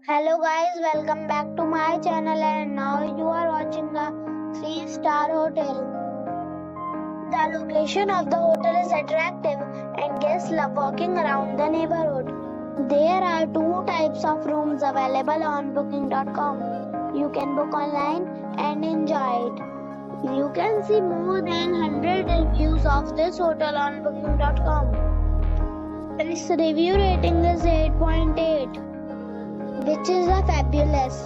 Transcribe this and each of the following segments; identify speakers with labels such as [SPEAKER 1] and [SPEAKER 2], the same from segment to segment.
[SPEAKER 1] Hello guys, welcome back to my channel and now you are watching a 3-star hotel. The location of the hotel is attractive and guests love walking around the neighborhood. There are two types of rooms available on booking.com. You can book online and enjoy it. You can see more than 100 reviews of this hotel on booking.com. Its review rating is 8.8. which is a fabulous.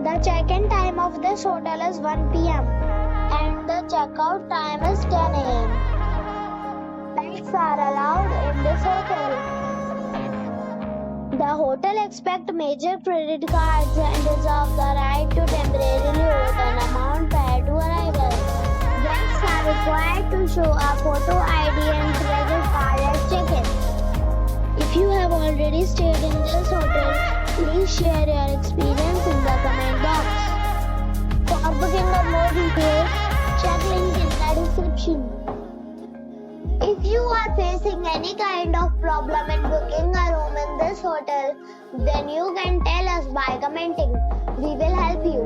[SPEAKER 1] The check-in time of this hotel is 1 p.m. and the checkout time is 10 a.m. Pets are allowed in this hotel. The hotel accepts major credit cards and reserves the right to temporarily hold an amount prior to arrival. Guests are required to show a photo ID and credit card at check-in. If you have already stayed in this hotel, please share your experience in the comment box. For booking or more details, check link in the description. If you are facing any kind of problem in booking a room in this hotel, then you can tell us by commenting. We will help you.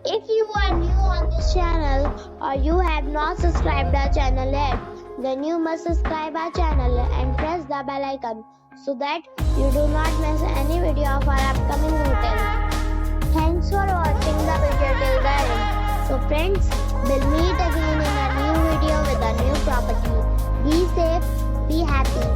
[SPEAKER 1] If you are new on this channel or you have not subscribed our channel yet, then you must subscribe our channel and press the bell icon so that you do not miss any video of our upcoming hotel. Thanks for watching the video till the end. So friends, we'll meet again in a new video with a new property. Be safe, be happy.